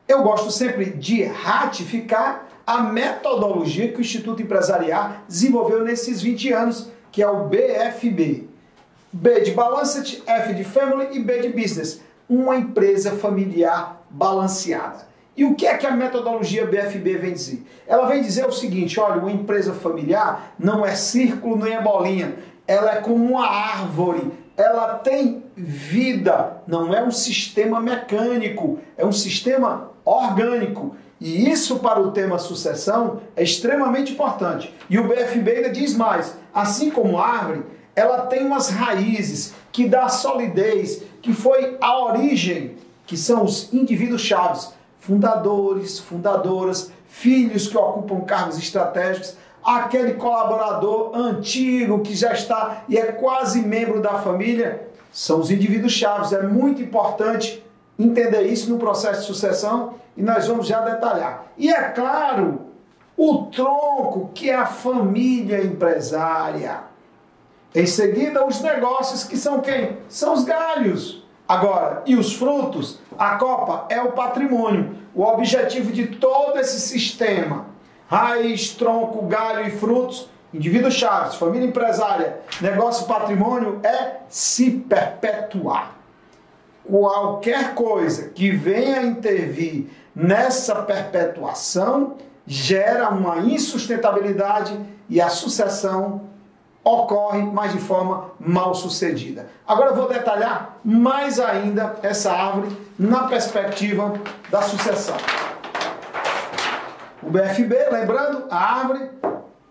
eu gosto sempre de ratificar a metodologia que o Instituto Empresarial desenvolveu nesses 20 anos, que é o BFB. B de Balanced, F de Family e B de Business. Uma empresa familiar balanceada. E o que é que a metodologia BFB vem dizer? Ela vem dizer o seguinte, olha, uma empresa familiar não é círculo nem é bolinha. Ela é como uma árvore, ela tem vida, não é um sistema mecânico, é um sistema orgânico. E isso para o tema sucessão é extremamente importante. E o BFB ainda diz mais, assim como a árvore, ela tem umas raízes que dá solidez, que foi a origem, que são os indivíduos chaves, fundadores, fundadoras, filhos que ocupam cargos estratégicos, aquele colaborador antigo que já está e é quase membro da família, são os indivíduos chaves. É muito importante entender isso no processo de sucessão e nós vamos já detalhar. E é claro, o tronco, que é a família empresária. Em seguida, os negócios, que são quem? São os galhos. Agora, e os frutos? A copa é o patrimônio. O objetivo de todo esse sistema, raiz, tronco, galho e frutos, indivíduos chaves, família empresária, negócio e patrimônio, é se perpetuar. Qualquer coisa que venha intervir nessa perpetuação gera uma insustentabilidade e a sucessão ocorre, mas de forma mal sucedida. Agora eu vou detalhar mais ainda essa árvore na perspectiva da sucessão. O BFB, lembrando, a árvore,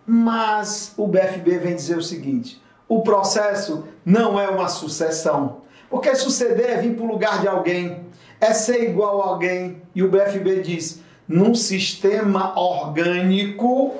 mas o BFB vem dizer o seguinte, o processo não é uma sucessão, porque suceder é vir para o lugar de alguém, é ser igual a alguém, e o BFB diz, num sistema orgânico,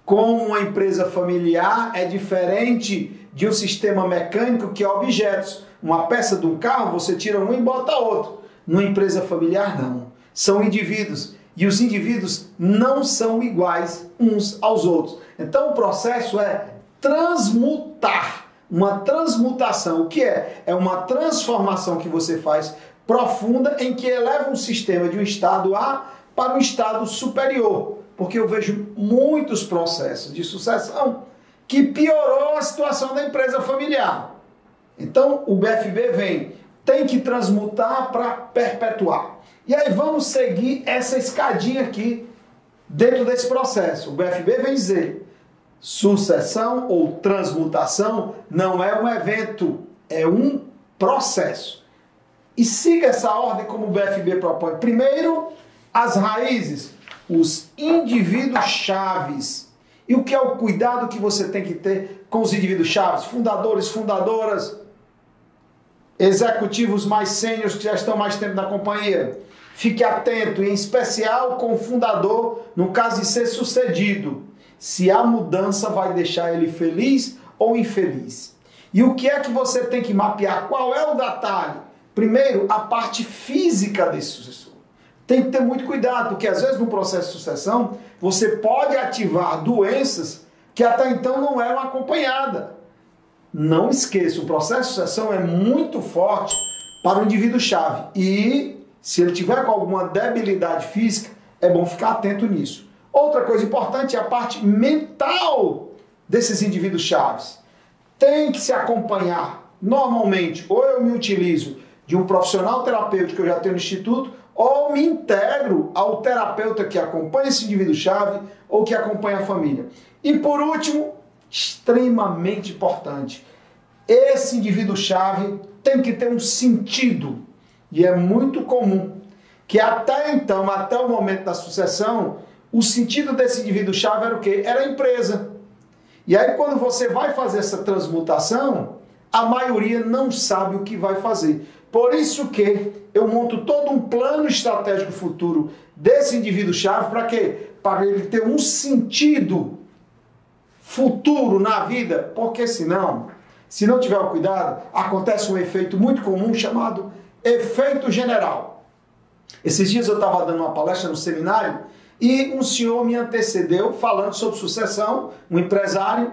como uma empresa familiar, é diferente de um sistema mecânico que é objetos. Uma peça de um carro, você tira um e bota outro. Numa empresa familiar, não. São indivíduos. E os indivíduos não são iguais uns aos outros. Então o processo é transmutar. Uma transmutação. O que é? É uma transformação que você faz profunda em que eleva um sistema de um estado A para um estado superior. Porque eu vejo muitos processos de sucessão que piorou a situação da empresa familiar. Então, o BFB tem que transmutar para perpetuar. E aí vamos seguir essa escadinha aqui dentro desse processo. O BFB vem dizer, sucessão ou transmutação não é um evento, é um processo. E siga essa ordem como o BFB propõe. Primeiro, as raízes, os indivíduos chaves. E o que é o cuidado que você tem que ter com os indivíduos chaves? Fundadores, fundadoras, executivos mais sêniores que já estão mais tempo na companhia. Fique atento, em especial com o fundador, no caso de ser sucedido. Se a mudança vai deixar ele feliz ou infeliz. E o que é que você tem que mapear? Qual é o detalhe? Primeiro, a parte física desse sucessor. Tem que ter muito cuidado, porque às vezes no processo de sucessão, você pode ativar doenças que até então não eram acompanhadas. Não esqueça, o processo de sucessão é muito forte para o indivíduo-chave. E se ele tiver com alguma debilidade física, é bom ficar atento nisso. Outra coisa importante é a parte mental desses indivíduos chaves. Tem que se acompanhar, normalmente, ou eu me utilizo de um profissional terapêutico que eu já tenho no Instituto, ou me integro ao terapeuta que acompanha esse indivíduo-chave ou que acompanha a família. E por último, extremamente importante, esse indivíduo-chave tem que ter um sentido. E é muito comum que até então, até o momento da sucessão, o sentido desse indivíduo-chave era o quê? Era a empresa. E aí quando você vai fazer essa transmutação, a maioria não sabe o que vai fazer. Por isso que eu monto todo um plano estratégico futuro desse indivíduo-chave, para quê? Para ele ter um sentido futuro na vida, porque senão, se não tiver o cuidado, acontece um efeito muito comum chamado efeito general. Esses dias eu estava dando uma palestra no seminário e um senhor me antecedeu falando sobre sucessão, um empresário,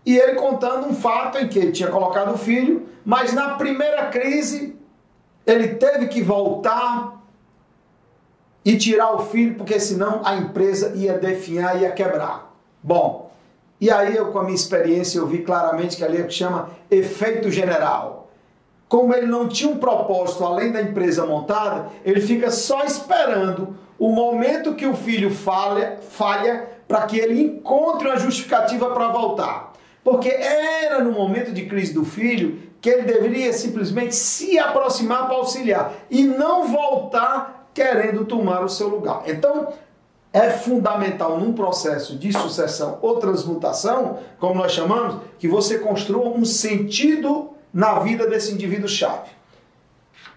e ele contando um fato em que ele tinha colocado o filho, mas na primeira crise ele teve que voltar e tirar o filho, porque senão a empresa ia definhar, ia quebrar. Bom, e aí eu com a minha experiência eu vi claramente que ali é o que chama efeito general. Como ele não tinha um propósito além da empresa montada, ele fica só esperando o momento que o filho falha para que ele encontre uma justificativa para voltar. Porque era no momento de crise do filho que ele deveria simplesmente se aproximar para auxiliar e não voltar querendo tomar o seu lugar. Então, é fundamental num processo de sucessão ou transmutação, como nós chamamos, que você construa um sentido na vida desse indivíduo-chave.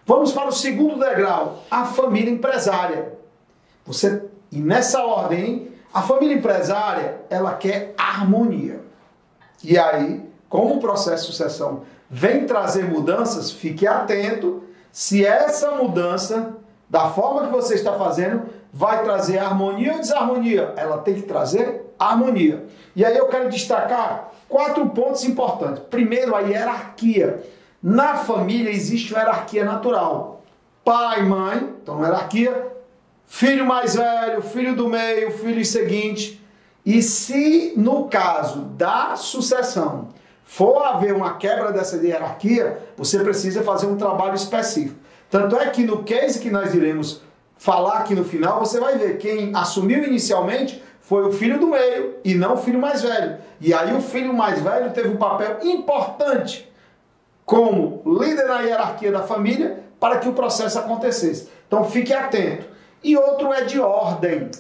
Vamos para o segundo degrau, a família empresária. E nessa ordem, a família empresária, ela quer harmonia. E aí, como o processo de sucessão vem trazer mudanças, fique atento se essa mudança, da forma que você está fazendo, vai trazer harmonia ou desarmonia. Ela tem que trazer harmonia. E aí eu quero destacar 4 pontos importantes. Primeiro, a hierarquia. Na família existe uma hierarquia natural. Pai, mãe, então uma hierarquia. Filho mais velho, filho do meio, filho seguinte. E se no caso da sucessão for haver uma quebra dessa hierarquia, você precisa fazer um trabalho específico. Tanto é que no case que nós iremos falar aqui no final, você vai ver quem assumiu inicialmente foi o filho do meio e não o filho mais velho. E aí o filho mais velho teve um papel importante como líder na hierarquia da família para que o processo acontecesse. Então fique atento. E outro é de ordem.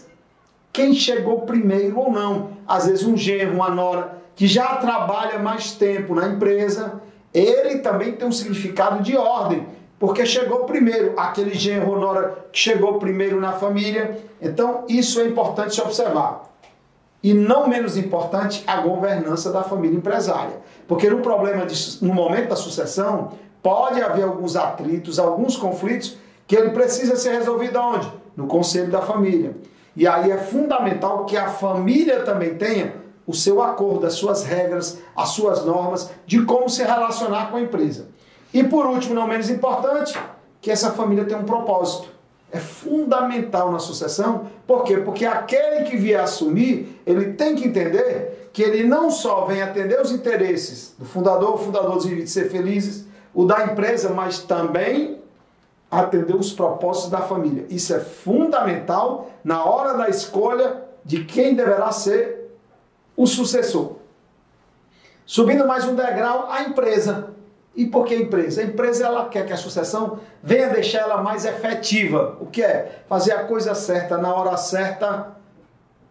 Quem chegou primeiro ou não. Às vezes um genro, uma nora, que já trabalha mais tempo na empresa, ele também tem um significado de ordem, porque chegou primeiro, aquele genro ou nora que chegou primeiro na família. Então isso é importante se observar. E não menos importante, a governança da família empresária. Porque no momento da sucessão, pode haver alguns atritos, alguns conflitos, que ele precisa ser resolvido aonde? No conselho da família. E aí é fundamental que a família também tenha o seu acordo, as suas regras, as suas normas de como se relacionar com a empresa. E por último, não menos importante, que essa família tenha um propósito. É fundamental na sucessão. Por quê? Porque aquele que vier assumir, ele tem que entender que ele não só vem atender os interesses do fundador, o fundador de ser felizes, o da empresa, mas também atender os propósitos da família. Isso é fundamental na hora da escolha de quem deverá ser o sucessor. Subindo mais um degrau, a empresa. E por que a empresa? A empresa ela quer que a sucessão venha deixar ela mais efetiva. O que é? Fazer a coisa certa, na hora certa,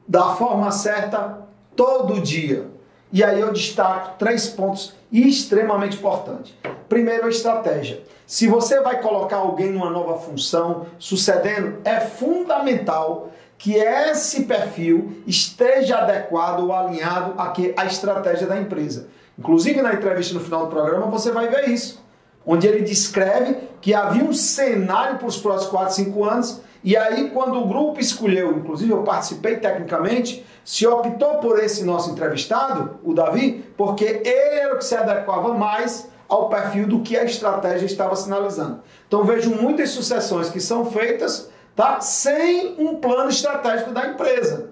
da forma certa, todo dia. E aí eu destaco 3 pontos extremamente importantes. Primeiro, a estratégia. Se você vai colocar alguém numa nova função, sucedendo, é fundamental que esse perfil esteja adequado ou alinhado à estratégia da empresa. Inclusive, na entrevista no final do programa, você vai ver isso, onde ele descreve que havia um cenário para os próximos 4, 5 anos, e aí quando o grupo escolheu, inclusive eu participei tecnicamente, se optou por esse nosso entrevistado, o Davi, porque ele era o que se adequava mais ao perfil do que a estratégia estava sinalizando. Então vejo muitas sucessões que são feitas, tá, sem um plano estratégico da empresa.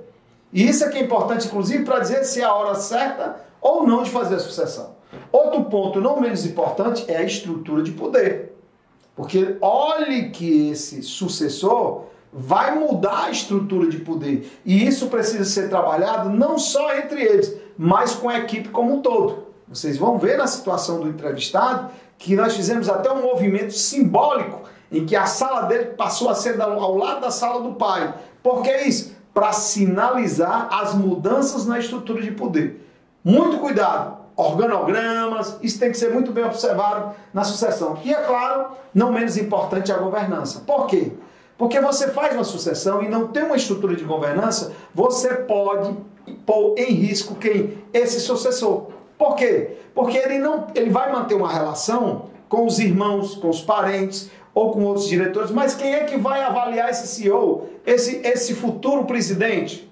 E isso é que é importante, inclusive, para dizer se é a hora certa ou não de fazer a sucessão. Outro ponto não menos importante é a estrutura de poder. Porque olhe que esse sucessor vai mudar a estrutura de poder. E isso precisa ser trabalhado não só entre eles, mas com a equipe como um todo. Vocês vão ver na situação do entrevistado que nós fizemos até um movimento simbólico em que a sala dele passou a ser ao lado da sala do pai. Por que isso? Para sinalizar as mudanças na estrutura de poder. Muito cuidado, organogramas, isso tem que ser muito bem observado na sucessão. E é claro, não menos importante, a governança. Por quê? Porque você faz uma sucessão e não tem uma estrutura de governança, você pode pôr em risco quem? Esse sucessor. Por quê? Porque ele vai manter uma relação com os irmãos, com os parentes ou com outros diretores, mas quem é que vai avaliar esse CEO, esse futuro presidente?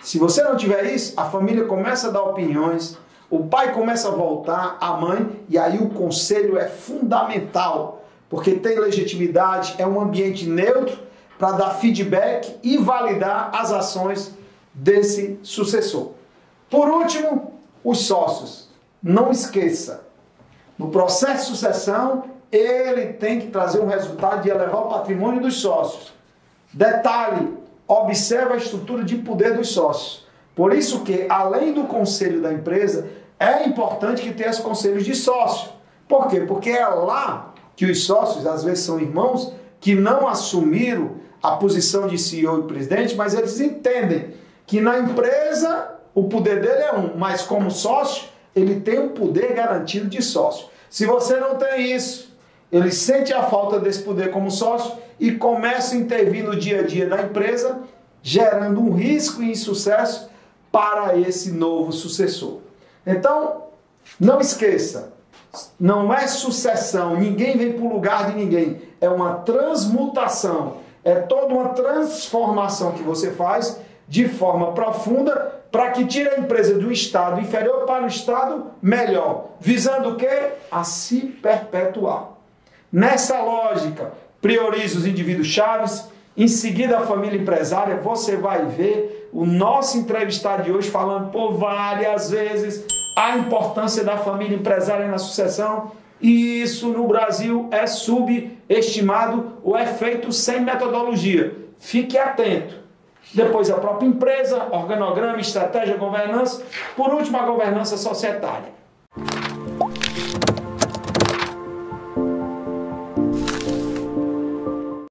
Se você não tiver isso, a família começa a dar opiniões, o pai começa a voltar, a mãe, e aí o conselho é fundamental, porque tem legitimidade, é um ambiente neutro, para dar feedback e validar as ações desse sucessor. Por último, os sócios. Não esqueça, no processo de sucessão, ele tem que trazer um resultado de elevar o patrimônio dos sócios. Detalhe, observe a estrutura de poder dos sócios. Por isso que, além do conselho da empresa, é importante que tenha os conselhos de sócio. Por quê? Porque é lá que os sócios, às vezes são irmãos, que não assumiram a posição de CEO e presidente, mas eles entendem que na empresa o poder dele é um, mas como sócio, ele tem um poder garantido de sócio. Se você não tem isso, ele sente a falta desse poder como sócio e começa a intervir no dia a dia da empresa, gerando um risco e insucesso para esse novo sucessor. Então, não esqueça, não é sucessão, ninguém vem para o lugar de ninguém, é uma transmutação, é toda uma transformação que você faz de forma profunda para que tire a empresa do estado inferior para o estado melhor, visando o quê? A se perpetuar. Nessa lógica, priorize os indivíduos chaves, em seguida a família empresária. Você vai ver o nosso entrevistado de hoje falando por várias vezes a importância da família empresária na sucessão, e isso no Brasil é subestimado ou é feito sem metodologia. Fique atento. Depois a própria empresa, organograma, estratégia, governança. Por último, a governança societária.